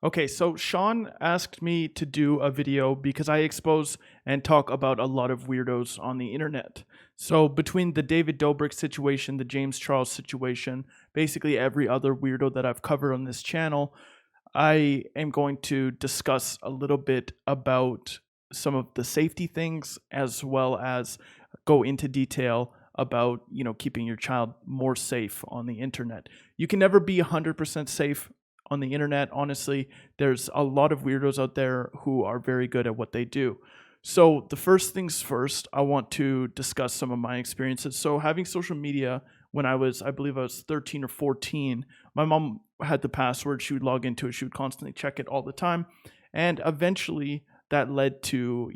Okay, so Sean asked me to do a video because I expose and talk about a lot of weirdos on the internet. So between the David Dobrik situation, the James Charles situation, basically every other weirdo that I've covered on this channel, I am going to discuss a little bit about some of the safety things as well as go into detail about, keeping your child more safe on the internet. You can never be 100% safe on the internet. Honestly, there's a lot of weirdos out there who are very good at what they do. So, the first things first, I want to discuss some of my experiences. So, having social media when I believe I was 13 or 14, my mom had the password. She would log into it. She would constantly check it all the time. And eventually, that led to,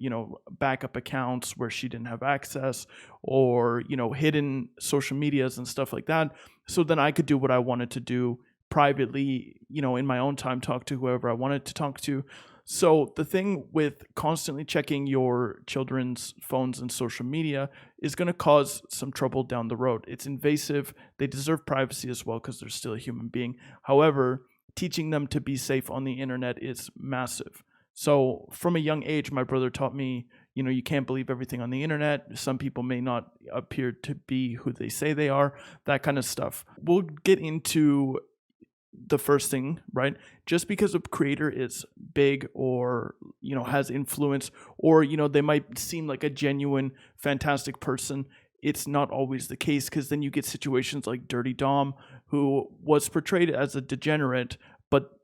backup accounts where she didn't have access or, hidden social medias and stuff like that. So then I could do what I wanted to do privately, in my own time, talk to whoever I wanted to talk to. So the thing with constantly checking your children's phones and social media is going to cause some trouble down the road. It's invasive. They deserve privacy as well because they're still a human being. However, teaching them to be safe on the internet is massive. So from a young age, my brother taught me, you can't believe everything on the internet. Some people may not appear to be who they say they are, that kind of stuff. We'll get into the first thing, right? Just because a creator is big or, has influence or, they might seem like a genuine, fantastic person, it's not always the case because then you get situations like Dirty Dom, who was portrayed as a degenerate, but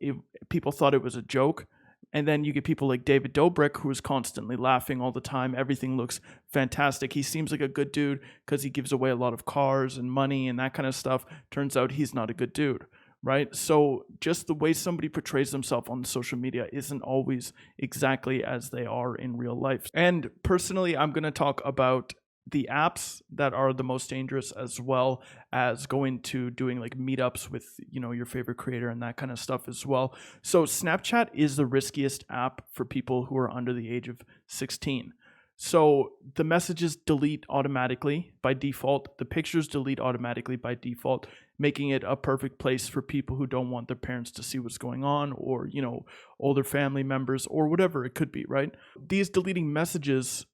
people thought it was a joke. And then you get people like David Dobrik, who is constantly laughing all the time. Everything looks fantastic. He seems like a good dude because he gives away a lot of cars and money and that kind of stuff. Turns out he's not a good dude, right? So just the way somebody portrays themselves on social media isn't always exactly as they are in real life. And personally, I'm going to talk about the apps that are the most dangerous, as well as going to doing like meetups with, your favorite creator and that kind of stuff as well. So Snapchat is the riskiest app for people who are under the age of 16. So the messages delete automatically by default. The pictures delete automatically by default, making it a perfect place for people who don't want their parents to see what's going on, or, older family members or whatever it could be, right? These deleting messages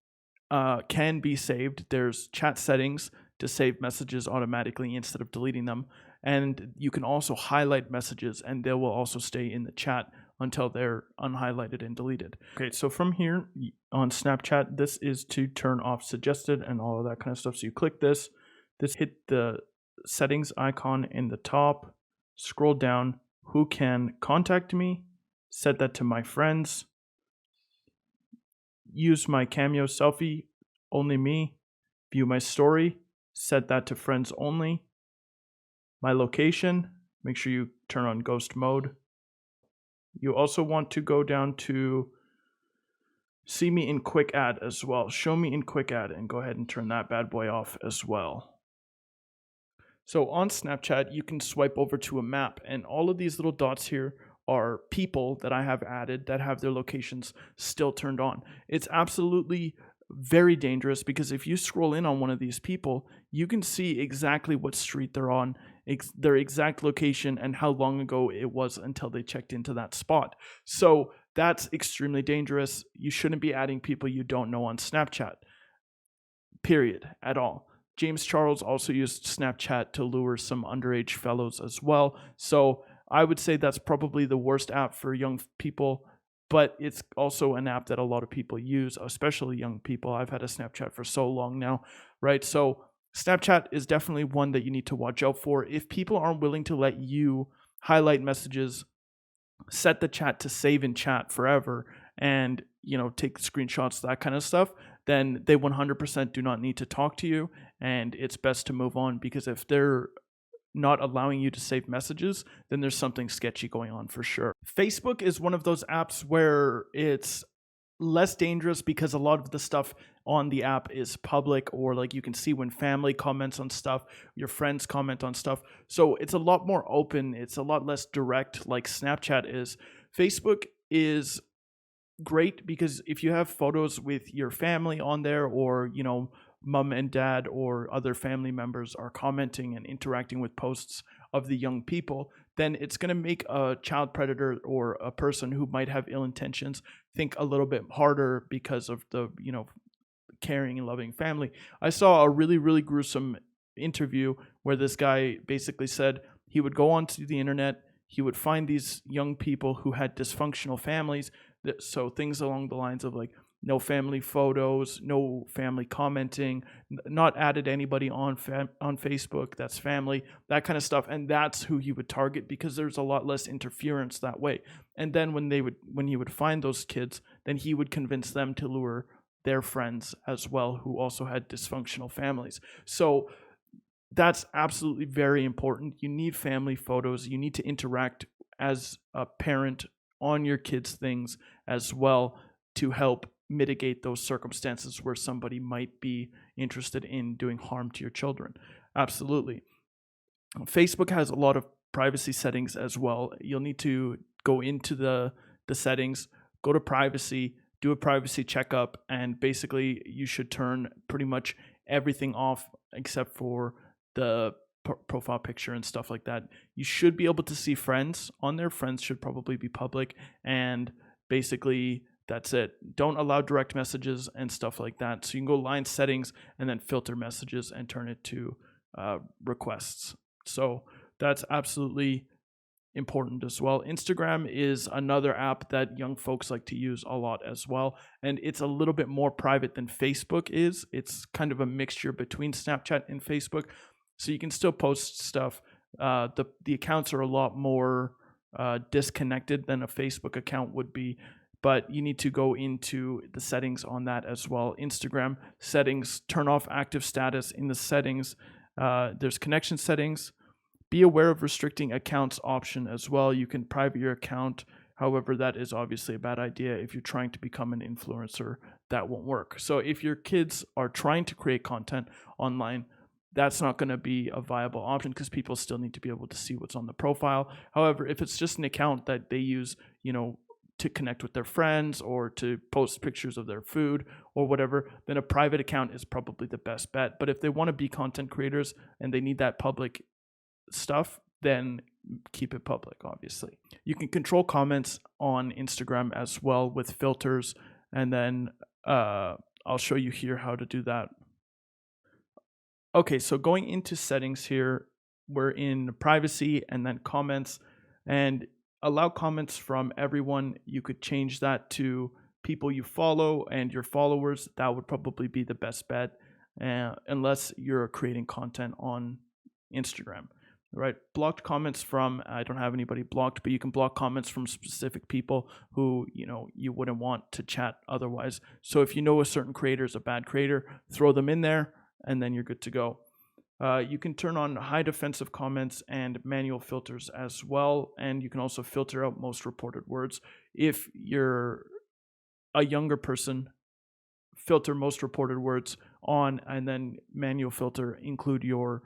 can be saved. There's chat settings to save messages automatically instead of deleting them. And you can also highlight messages and they will also stay in the chat until they're unhighlighted and deleted. Okay, so from here on Snapchat, this is to turn off suggested and all of that kind of stuff. So you click this, hit the settings icon in the top, scroll down, who can contact me, set that to my friends, use my cameo selfie, only me, view my story, set that to friends only, my location, make sure you turn on ghost mode. You also want to go down to see me in quick ad as well, show me in quick ad, and go ahead and turn that bad boy off as well. So on Snapchat, you can swipe over to a map, and all of these little dots here are people that I have added that have their locations still turned on. It's absolutely very dangerous because if you scroll in on one of these people, you can see exactly what street they're on, their exact location, and how long ago it was until they checked into that spot. So that's extremely dangerous. You shouldn't be adding people you don't know on Snapchat, period, at all. James Charles also used Snapchat to lure some underage fellows as well. So I would say that's probably the worst app for young people, but it's also an app that a lot of people use, especially young people. I've had a Snapchat for so long now, right? So Snapchat is definitely one that you need to watch out for. If people aren't willing to let you highlight messages, set the chat to save in chat forever, and take screenshots, that kind of stuff, then they 100% do not need to talk to you, and it's best to move on, because if they're not allowing you to save messages, then there's something sketchy going on for sure. Facebook is one of those apps where it's less dangerous because a lot of the stuff on the app is public, or like you can see when family comments on stuff, your friends comment on stuff. So it's a lot more open. It's a lot less direct like Snapchat is. Facebook is great because if you have photos with your family on there, or mom and dad or other family members are commenting and interacting with posts of the young people, then it's going to make a child predator or a person who might have ill intentions think a little bit harder because of the, caring and loving family. I saw a really, really gruesome interview where this guy basically said he would go onto the internet, he would find these young people who had dysfunctional families, so things along the lines of like no family photos, no family commenting, not added anybody on on Facebook that's family, that kind of stuff, and that's who he would target because there's a lot less interference that way. And then when he would find those kids, then he would convince them to lure their friends as well who also had dysfunctional families. So that's absolutely very important. You need family photos. You need to interact as a parent on your kids' things as well to help mitigate those circumstances where somebody might be interested in doing harm to your children. Absolutely. Facebook has a lot of privacy settings as well. You'll need to go into the settings, go to privacy, do a privacy checkup, and basically you should turn pretty much everything off except for the profile picture and stuff like that. You should be able to see friends on there. Friends should probably be public, and basically that's it. Don't allow direct messages and stuff like that. So you can go line settings and then filter messages and turn it to requests. So that's absolutely important as well. Instagram is another app that young folks like to use a lot as well, and it's a little bit more private than Facebook is. It's kind of a mixture between Snapchat and Facebook, so you can still post stuff. The accounts are a lot more disconnected than a Facebook account would be, but you need to go into the settings on that as well. Instagram settings, turn off active status in the settings. There's connection settings. Be aware of restricting accounts option as well. You can private your account. However, that is obviously a bad idea. If you're trying to become an influencer, that won't work. So if your kids are trying to create content online, that's not going to be a viable option because people still need to be able to see what's on the profile. However, if it's just an account that they use, to connect with their friends or to post pictures of their food or whatever, then a private account is probably the best bet. But if they want to be content creators and they need that public stuff, then keep it public, obviously. You can control comments on Instagram as well with filters, and then I'll show you here how to do that. Okay, so going into settings here, we're in privacy and then comments, and allow comments from everyone. You could change that to people you follow and your followers. That would probably be the best bet, unless you're creating content on Instagram. Right, blocked comments from, I don't have anybody blocked, but you can block comments from specific people who you wouldn't want to chat otherwise. So if you know a certain creator is a bad creator, throw them in there and then you're good to go. You can turn on hide offensive comments and manual filters as well, and you can also filter out most reported words. If you're a younger person, filter most reported words on, and then manual filter, include your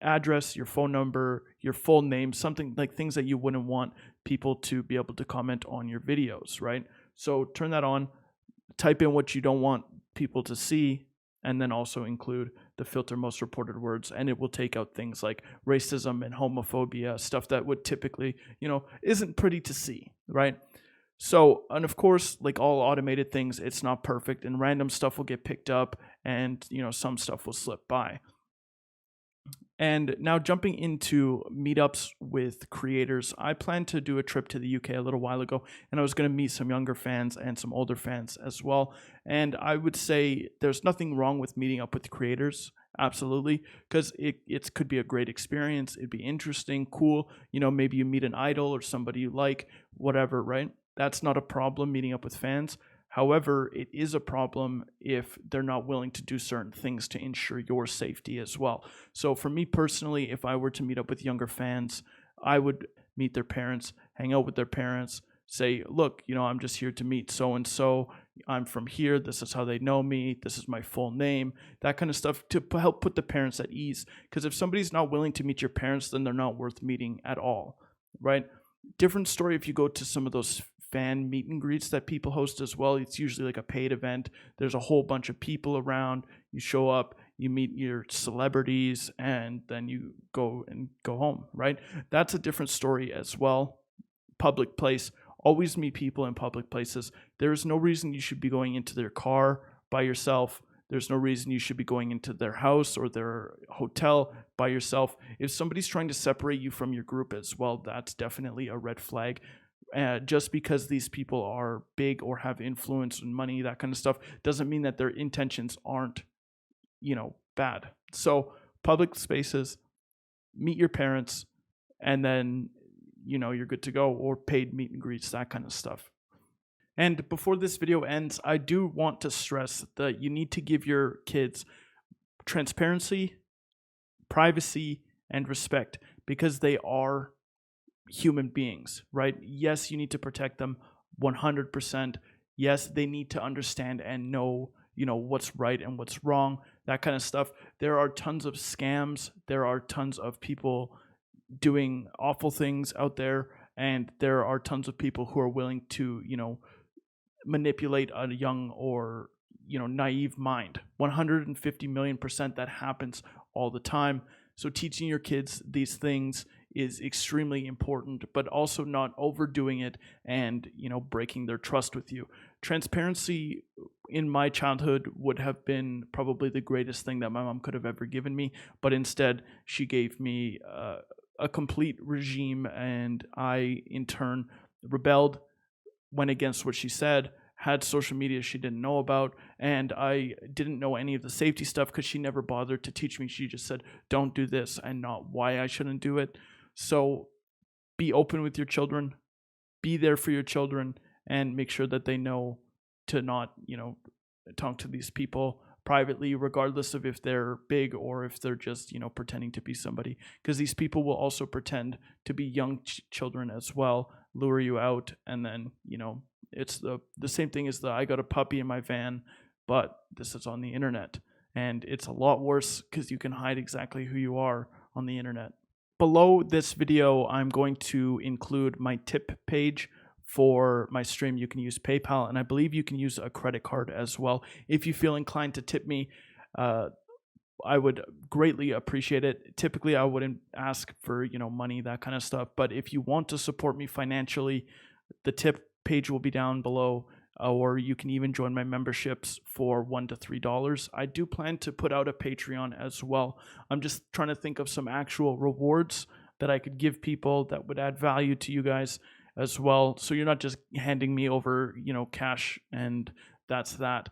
address, your phone number, your full name, something like things that you wouldn't want people to be able to comment on your videos, right? So turn that on, type in what you don't want people to see, and then also include the filter most reported words, and it will take out things like racism and homophobia, stuff that would typically, isn't pretty to see, right? So, and of course, like all automated things, it's not perfect, and random stuff will get picked up, and some stuff will slip by. And now jumping into meetups with creators, I planned to do a trip to the UK a little while ago, and I was going to meet some younger fans and some older fans as well. And I would say there's nothing wrong with meeting up with creators, absolutely, because it could be a great experience. It'd be interesting, cool. Maybe you meet an idol or somebody you like, whatever, right? That's not a problem, meeting up with fans. However, it is a problem if they're not willing to do certain things to ensure your safety as well. So for me personally, if I were to meet up with younger fans, I would meet their parents, hang out with their parents, say, look, I'm just here to meet so-and-so. I'm from here. This is how they know me. This is my full name, that kind of stuff, to help put the parents at ease. Because if somebody's not willing to meet your parents, then they're not worth meeting at all, right? Different story if you go to some of those fan meet and greets that people host as well. It's usually like a paid event. There's a whole bunch of people around. You show up, you meet your celebrities, and then you go home, right? That's a different story as well. Public place, always meet people in public places. There is no reason you should be going into their car by yourself. There's no reason you should be going into their house or their hotel by yourself. If somebody's trying to separate you from your group as well, that's definitely a red flag. Just because these people are big or have influence and money, that kind of stuff, doesn't mean that their intentions aren't, bad. So public spaces, meet your parents, and then you're good to go, or paid meet and greets, that kind of stuff. And before this video ends, I do want to stress that you need to give your kids transparency, privacy, and respect, because they are human beings, right? Yes, you need to protect them 100%. Yes, they need to understand and know, what's right and what's wrong, that kind of stuff. There are tons of scams. There are tons of people doing awful things out there, and there are tons of people who are willing to, manipulate a young or naive mind. 150 million% that happens all the time. So teaching your kids these things is extremely important, but also not overdoing it and breaking their trust with you. Transparency in my childhood would have been probably the greatest thing that my mom could have ever given me, but instead she gave me a complete regime, and I in turn rebelled, went against what she said, had social media she didn't know about, and I didn't know any of the safety stuff because she never bothered to teach me. She just said, don't do this, and not why I shouldn't do it. So be open with your children, be there for your children, and make sure that they know to not, talk to these people privately, regardless of if they're big or if they're just, pretending to be somebody. Because these people will also pretend to be young children as well, lure you out, and then, it's the same thing as I got a puppy in my van, but this is on the internet. And it's a lot worse because you can hide exactly who you are on the internet. Below this video, I'm going to include my tip page for my stream. You can use PayPal, and I believe you can use a credit card as well. If you feel inclined to tip me, I would greatly appreciate it. Typically, I wouldn't ask for, money, that kind of stuff. But if you want to support me financially, the tip page will be down below, or you can even join my memberships for $1 to $3. I do plan to put out a Patreon as well. I'm just trying to think of some actual rewards that I could give people that would add value to you guys as well. So you're not just handing me over, cash and that's that.